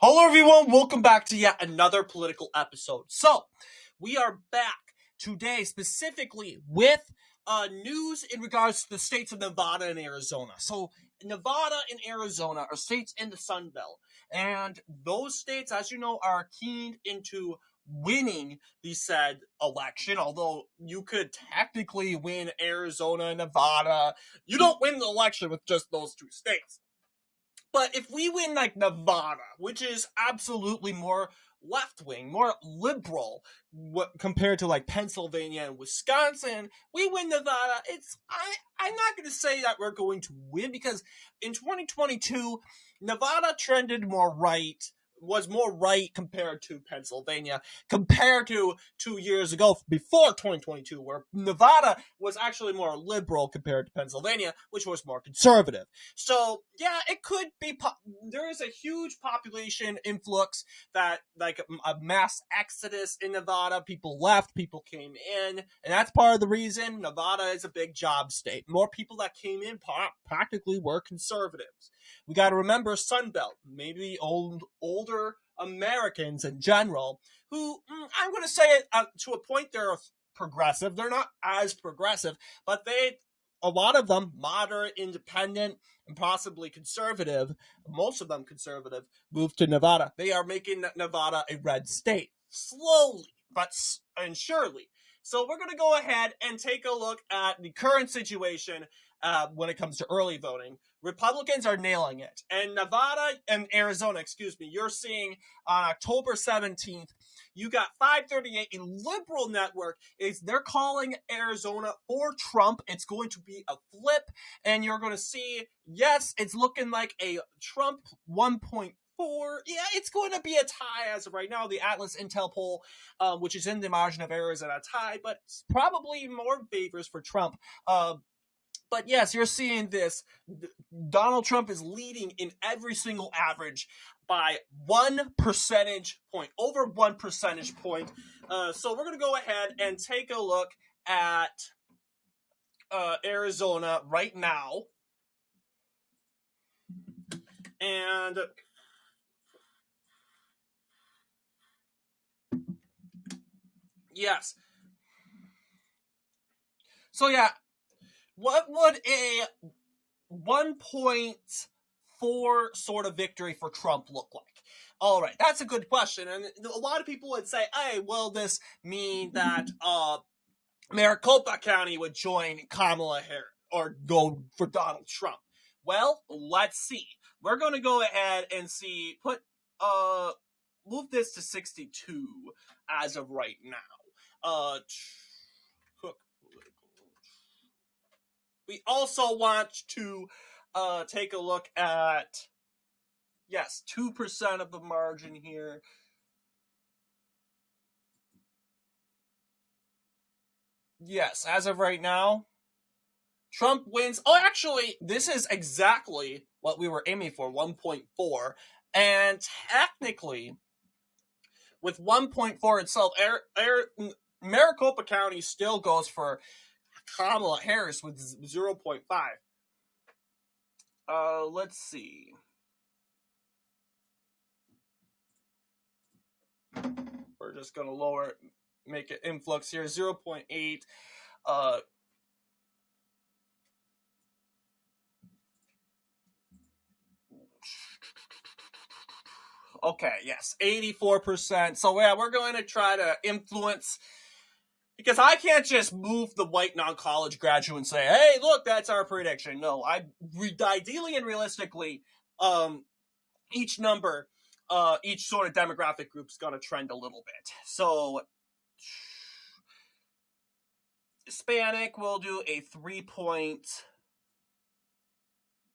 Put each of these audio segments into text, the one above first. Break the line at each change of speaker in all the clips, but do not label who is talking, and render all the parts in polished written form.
Hello, everyone. Welcome back to yet another political episode. So, we are back today specifically with news in regards to the states of Nevada and Arizona. So, Nevada and Arizona are states in the SUNBELT, and those states, as you know, are keen into winning the said election. Although you could technically win Arizona and Nevada, you don't win the election with just those two states. But if we win like Nevada, which is absolutely more left-wing, more liberal compared to like Pennsylvania and Wisconsin, we win Nevada. I'm not going to say that we're going to win because in 2022, Nevada trended more right, was more right compared to Pennsylvania, compared to 2 years ago before 2022, where Nevada was actually more liberal compared to Pennsylvania, which was more conservative. So, yeah, it could be, there is a huge population influx that, like a mass exodus in Nevada. People left, people came in, and that's part of the reason Nevada is a big job state. More people that came in practically were conservatives. We got to remember Sunbelt, maybe older Americans in general, who I'm going to say it to a point they're progressive. They're not as progressive, but a lot of them, moderate, independent, and possibly conservative, most of them conservative, moved to Nevada. They are making Nevada a red state, slowly, but surely. So we're going to go ahead and take a look at the current situation when it comes to early voting. Republicans are nailing it. And Nevada and Arizona, you're seeing on October 17th, you got 538, a liberal network, they're calling Arizona for Trump. It's going to be a flip, and you're going to see, yes, it's looking like a Trump 1.4. Yeah, it's going to be a tie as of right now. The Atlas Intel poll, which is in the margin of error, is at a tie, but probably more favors for Trump. But yes, you're seeing this. Donald Trump is leading in every single average by 1 percentage point, over 1 percentage point. So we're going to go ahead and take a look at Arizona right now. And yes. So yeah, what would a 1.4 sort of victory for Trump look like? All right, that's a good question. And a lot of people would say, hey, will this mean that Maricopa County would join Kamala Harris or go for Donald Trump? Well, let's see. We're going to go ahead and see, move this to 62 as of right now. We also want to take a look at, yes, 2% of the margin here. Yes, as of right now, Trump wins. Oh, actually, this is exactly what we were aiming for, 1.4. And technically, with 1.4 itself, Maricopa County still goes for Kamala Harris with 0.5. Let's see. We're just going to make it influx here, 0.8. Okay, yes, 84%. So yeah, we're going to try to influence, because I can't just move the white non-college graduate and say, hey, look, that's our prediction. No, ideally and realistically, each number, each sort of demographic group is going to trend a little bit. So Hispanic will do a 3 point.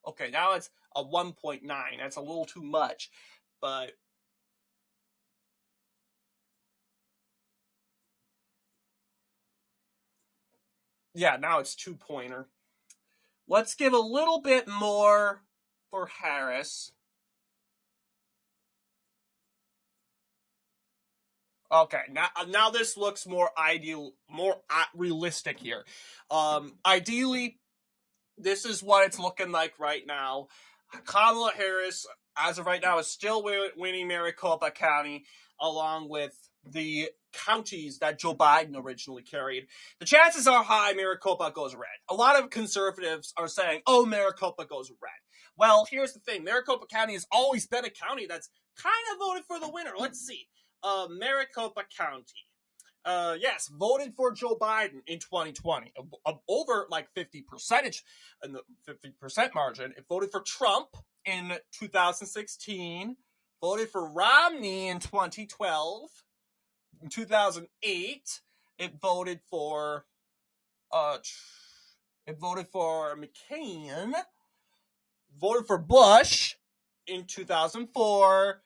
Okay, now it's a 1.9. That's a little too much, but yeah, now it's 2-pointer. Let's give a little bit more for Harris. Okay, now this looks more ideal, more realistic here. Ideally, this is what it's looking like right now. Kamala Harris, as of right now, is still winning Maricopa County, along with the counties that Joe Biden originally carried. The chances are high Maricopa goes red. A lot of conservatives are saying, oh, Maricopa goes red. Well, here's the thing. Maricopa County has always been a county that's kind of voted for the winner. Let's see. Maricopa County. Yes, voted for Joe Biden in 2020, over like 50% in the 50% margin. It voted for Trump in 2016, voted for Romney in 2012. In 2008, it voted for McCain, voted for Bush in 2004,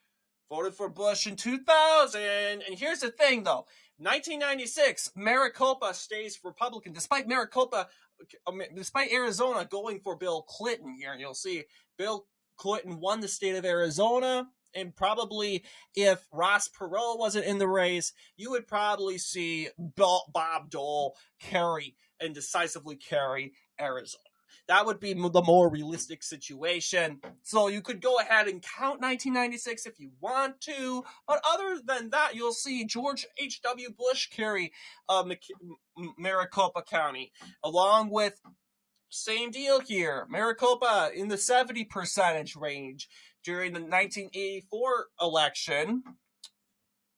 voted for Bush in 2000. And here's the thing, though. 1996, Maricopa stays Republican, despite Arizona going for Bill Clinton here. You'll see Bill Clinton won the state of Arizona, and probably if Ross Perot wasn't in the race, you would probably see Bob Dole carry and decisively carry Arizona. That would be the more realistic situation. So you could go ahead and count 1996 if you want to. But other than that, you'll see George H.W. Bush carry Maricopa County, along with same deal here. Maricopa in the 70% range during the 1984 election.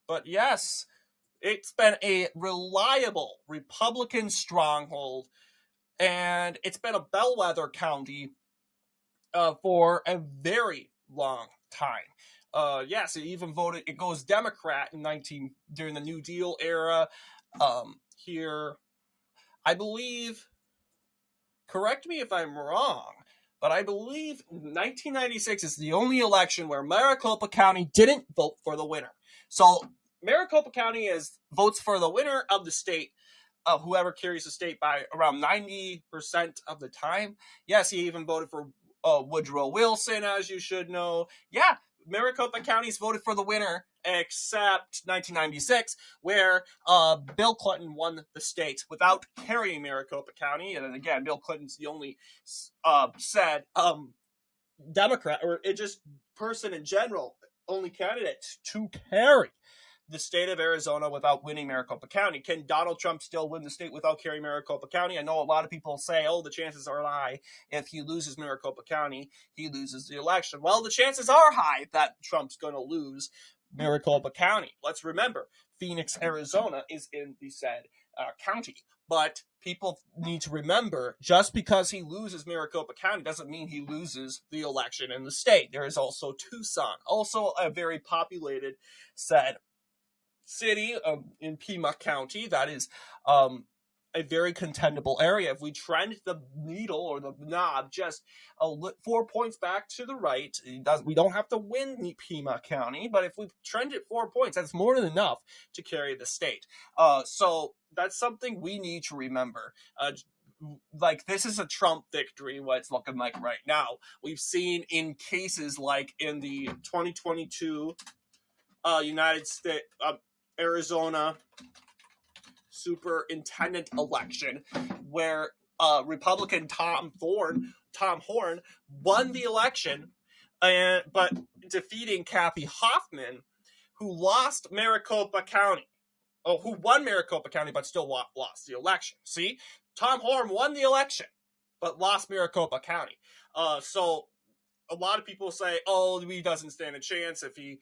But yes, it's been a reliable Republican stronghold. And it's been a bellwether county for a very long time. Yes, it goes Democrat during the New Deal era. Here, I believe, correct me if I'm wrong, but I believe 1996 is the only election where Maricopa County didn't vote for the winner. So Maricopa County votes for the winner of the state. Whoever carries the state by around 90% of the time. Yes, he even voted for Woodrow Wilson, as you should know. Yeah, Maricopa County's voted for the winner, except 1996, where Bill Clinton won the state without carrying Maricopa County. And then again, Bill Clinton's the only said Democrat, or just person in general, only candidate to carry the state of Arizona without winning Maricopa County. Can Donald Trump still win the state without carrying Maricopa County? I know a lot of people say, oh, the chances are high. If he loses Maricopa County, he loses the election. Well, the chances are high that Trump's going to lose Maricopa County. Let's remember, Phoenix, Arizona is in the said county. But people need to remember, just because he loses Maricopa County doesn't mean he loses the election in the state. There is also Tucson, also a very populated said city in Pima County that is a very contendable area. If we trend the needle or the knob just 4 points back to the right, we don't have to win Pima County, but if we trend it 4 points, that's more than enough to carry the state. So that's something we need to remember. Like, this is a Trump victory, what it's looking like right now. We've seen in cases like in the 2022 United States Arizona superintendent election, where Republican Tom Horn won the election, but defeating Kathy Hoffman, who lost Maricopa County. Who won Maricopa County but still lost the election. See, Tom Horn won the election but lost Maricopa County. So a lot of people say, oh, he doesn't stand a chance if he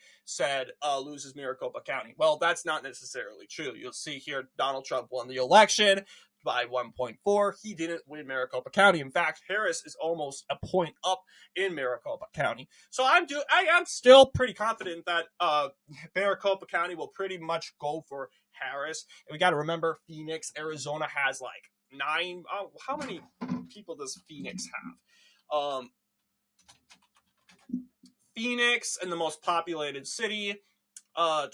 loses Maricopa County. Well, that's not necessarily true. You'll see here, Donald Trump won the election by 1.4. He didn't win Maricopa County. In fact, Harris is almost a point up in Maricopa County. So I am still pretty confident that Maricopa County will pretty much go for Harris. And we got to remember, Phoenix, Arizona has like 9. How many people does Phoenix have? Phoenix, and the most populated city, 1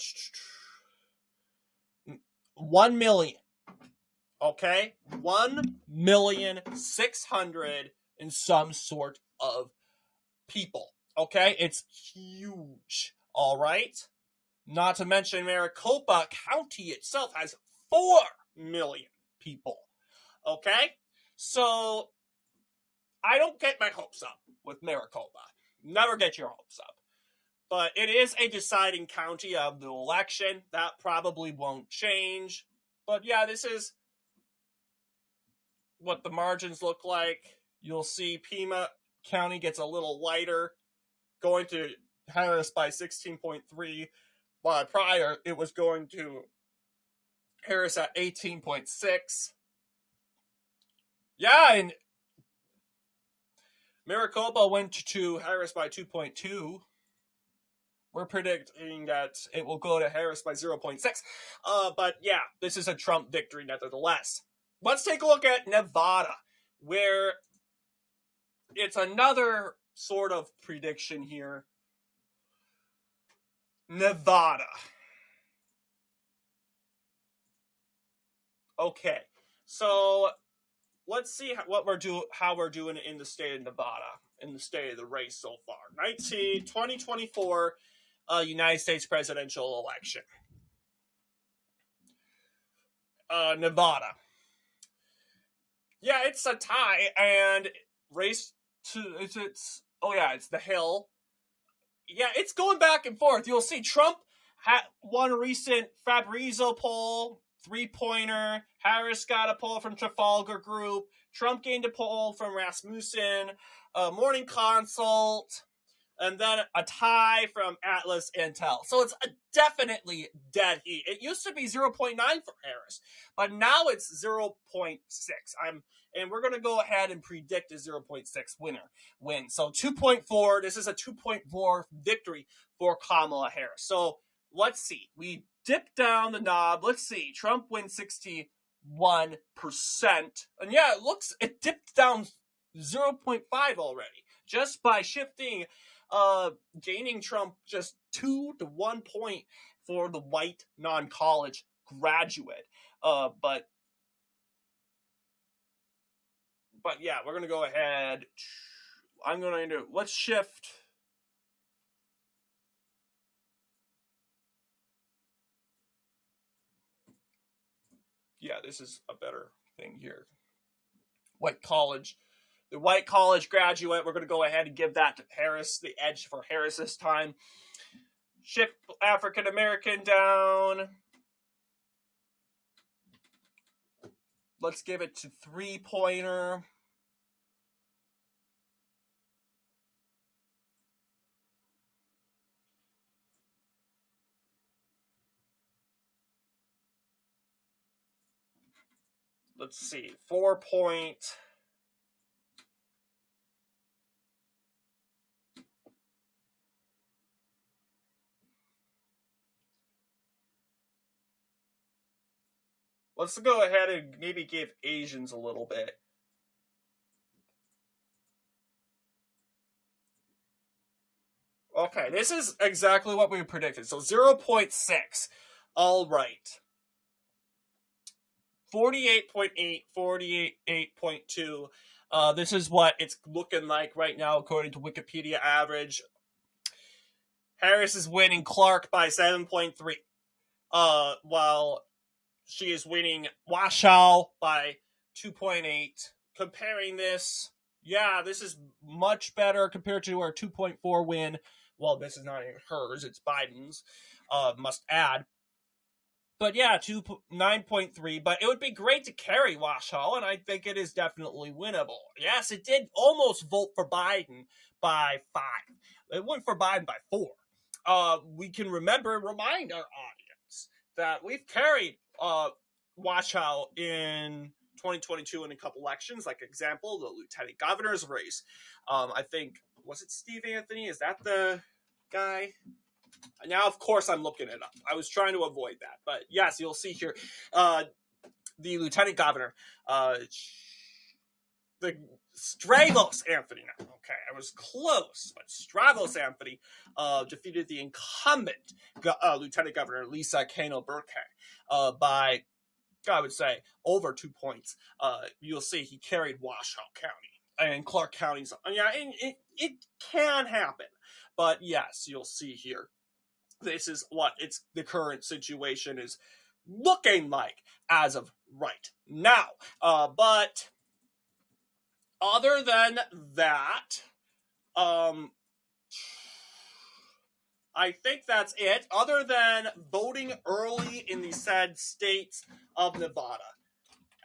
million. Okay? 1,600,000 and some sort of people. Okay? It's huge. All right? Not to mention Maricopa County itself has 4 million people. Okay? So I don't get my hopes up with Maricopa. never get your hopes up. But it is a deciding county of the election. That probably won't change. But yeah, this is what the margins look like. You'll see Pima County gets a little lighter, going to Harris by 16.3. While prior, it was going to Harris at 18.6. Yeah, and Maricopa went to Harris by 2.2. We're predicting that it will go to Harris by 0.6. But yeah, this is a Trump victory nevertheless. Let's take a look at Nevada, where it's another sort of prediction here. Nevada. Okay, so let's see how we're doing in the state of Nevada, in the state of the race so far. 2024 United States presidential election. Nevada. Yeah, it's a tie, and race to it's the Hill. Yeah, it's going back and forth. You'll see Trump won a recent Fabrizio poll, 3-pointer. Harris got a poll from Trafalgar Group. Trump gained a poll from Rasmussen, Morning Consult, and then a tie from Atlas Intel. So it's definitely dead heat. It used to be 0.9 for Harris, but now it's 0.6. And we're going to go ahead and predict a 0.6 win. So 2.4, this is a 2.4 victory for Kamala Harris. So let's see. We dip down the knob. Let's see. Trump wins 61%. And yeah, it dipped down 0.5 already. Just by shifting, gaining Trump just 2 to 1 point for the white non-college graduate. But yeah, we're going to go ahead. Let's shift. Yeah, this is a better thing here. The white college graduate, we're going to go ahead and give that to Harris, the edge for Harris this time. Shift African American down. Let's give it to 3-pointer. Let's see, 4-point. Let's go ahead and maybe give Asians a little bit. Okay, this is exactly what we predicted. So 0.6. All right. 48.8, 48.2. This is what it's looking like right now, according to Wikipedia average. Harris is winning Clark by 7.3. While she is winning Washoe by 2.8. Comparing this, yeah, this is much better compared to her 2.4 win. Well, this is not even hers, it's Biden's, must add. But yeah, 9.3. But it would be great to carry Washoe, and I think it is definitely winnable. Yes, it did almost vote for Biden by 5. It went for Biden by 4. We can remind our audience that we've carried Washoe in 2022 in a couple elections. Like example, the lieutenant governor's race. I think, was it Steve Anthony? Is that the guy? Now, of course, I'm looking it up. I was trying to avoid that. But yes, you'll see here the lieutenant governor, the Stravos Anthony. Okay, I was close, but Stravos Anthony defeated the incumbent lieutenant governor, Lisa Kano Burkhead, by, I would say, over 2 points. You'll see he carried Washoe County and Clark County. Yeah, it can happen. But yes, you'll see here. This is what the current situation is looking like as of right now. But other than that, I think that's it, other than voting early in the said states of Nevada.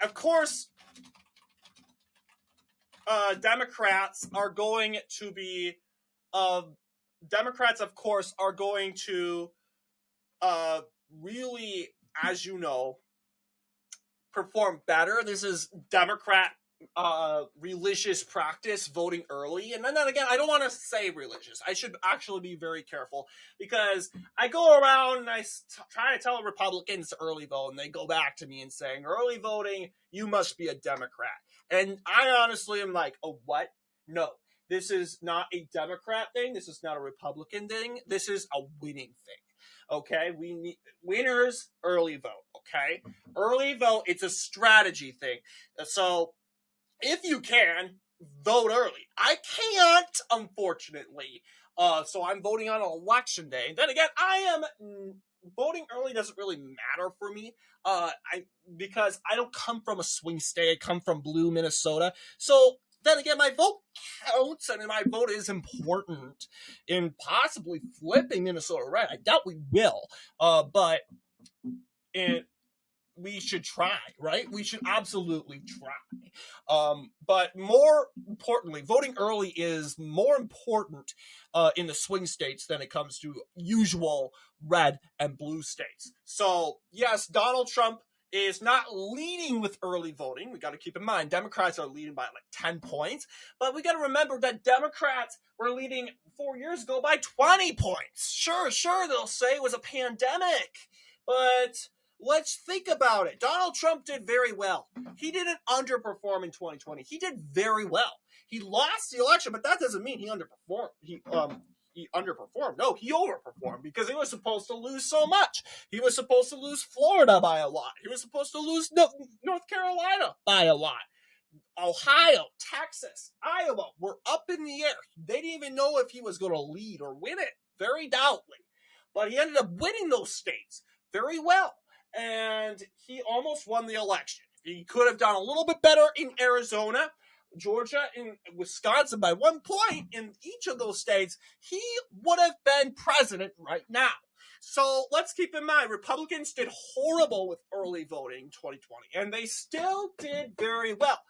Of course, Democrats are going to be, really, as you know, perform better. This is Democrat religious practice, voting early. And then again, I don't want to say religious. I should actually be very careful, because I go around and I try to tell Republicans to early vote, and they go back to me and saying, early voting, you must be a Democrat. And I honestly am like, oh, what? No, this is not a Democrat thing. This is not a Republican thing. This is a winning thing. Okay, we need winners, early vote. Okay, early vote, it's a strategy thing. So if you can, vote early. I can't, unfortunately. So I'm voting on election day. Then again, voting early doesn't really matter for me. Because I don't come from a swing state. I come from blue Minnesota. So then again, my vote counts, and my vote is important in possibly flipping Minnesota red. I doubt we will, but we should try, right? We should absolutely try. But more importantly, voting early is more important in the swing states than it comes to usual red and blue states. So, yes, Donald Trump is not leading with early voting. We got to keep in mind, Democrats are leading by like 10 points, but we got to remember that Democrats were leading 4 years ago by 20 points. Sure, they'll say it was a pandemic, but let's think about it. Donald Trump did very well. He didn't underperform in 2020. He did very well. He lost the election, but that doesn't mean he underperformed. He underperformed. No, he overperformed, because he was supposed to lose so much. He was supposed to lose Florida by a lot. He was supposed to lose North Carolina by a lot. Ohio, Texas, Iowa were up in the air. They didn't even know if he was going to lead or win it. Very doubtfully. But he ended up winning those states very well. And he almost won the election. He could have done a little bit better in Arizona, Georgia, and Wisconsin by 1 point in each of those states. He would have been president right now. So let's keep in mind, Republicans did horrible with early voting in 2020, and they still did very well.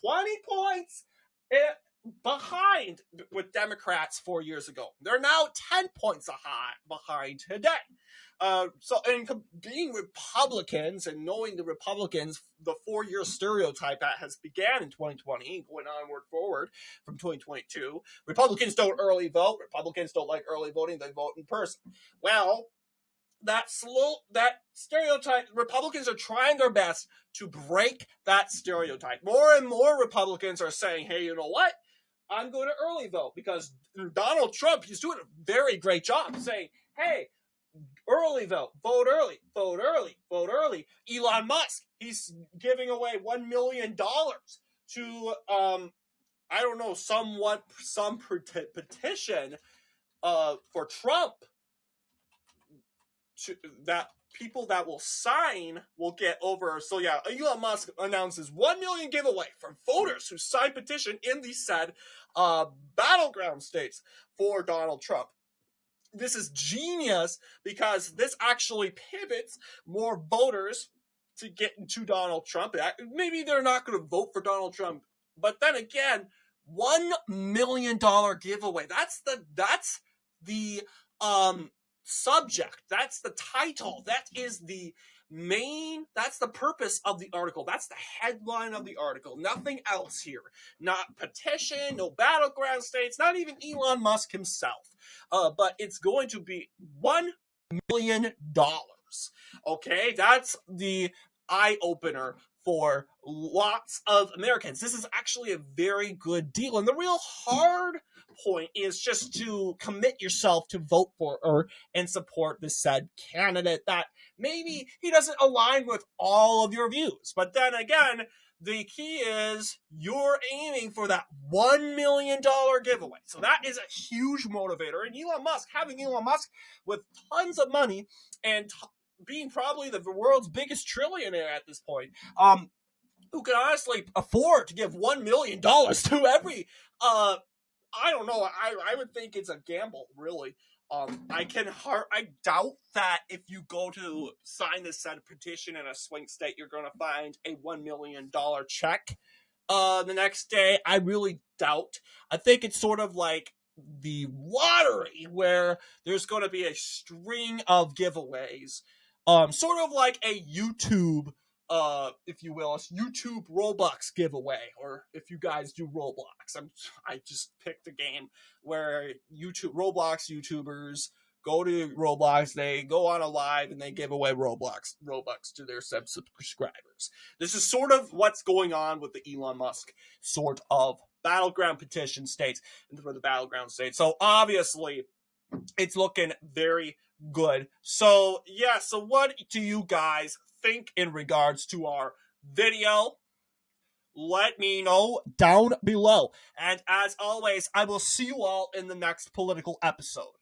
20 points behind with Democrats 4 years ago. They're now 10 points behind today. So, and being Republicans and knowing the Republicans, the 4-year stereotype that has began in 2020, going onward forward from 2022, Republicans don't early vote. Republicans don't like early voting. They vote in person. Well, that stereotype, Republicans are trying their best to break that stereotype. More and more Republicans are saying, hey, you know what? I'm going to early vote, because Donald Trump, he's doing a very great job saying, hey, early vote, vote early, vote early, vote early. Elon Musk, he's giving away $1 million to, I don't know, some petition for Trump, that people that will sign will get over. So yeah, Elon Musk announces 1 million giveaway from voters who sign petition in the said battleground states for Donald Trump. This is genius, because this actually pivots more voters to get into Donald Trump. Maybe they're not going to vote for Donald Trump, but then again, $1 million giveaway. That's the subject. That's the title. That is that's the purpose of the article. That's the headline of the article. Nothing else here. Not petition, no battleground states, not even Elon Musk himself. But it's going to be $1 million. Okay, that's the eye-opener for lots of Americans. This is actually a very good deal. And the real hard point is just to commit yourself to vote for or and support the said candidate that maybe he doesn't align with all of your views. But then again, the key is you're aiming for that $1 million giveaway. So that is a huge motivator. And having Elon Musk with tons of money and being probably the world's biggest trillionaire at this point, who can honestly afford to give $1 million to every I don't know. I would think it's a gamble, really. I doubt that if you go to sign this said petition in a swing state, you're going to find a $1 million check the next day. I really doubt. I think it's sort of like the lottery where there's going to be a string of giveaways, sort of like a YouTube, if you will, a YouTube Roblox giveaway, or if you guys do Roblox. I just picked a game where Roblox YouTubers go to Roblox, they go on a live, and they give away Robux to their subscribers. This is sort of what's going on with the Elon Musk sort of battleground petition states and for the battleground states. So obviously, it's looking very good. So yeah, so what do you guys think in regards to our video? Let me know down below. And as always, I will see you all in the next political episode.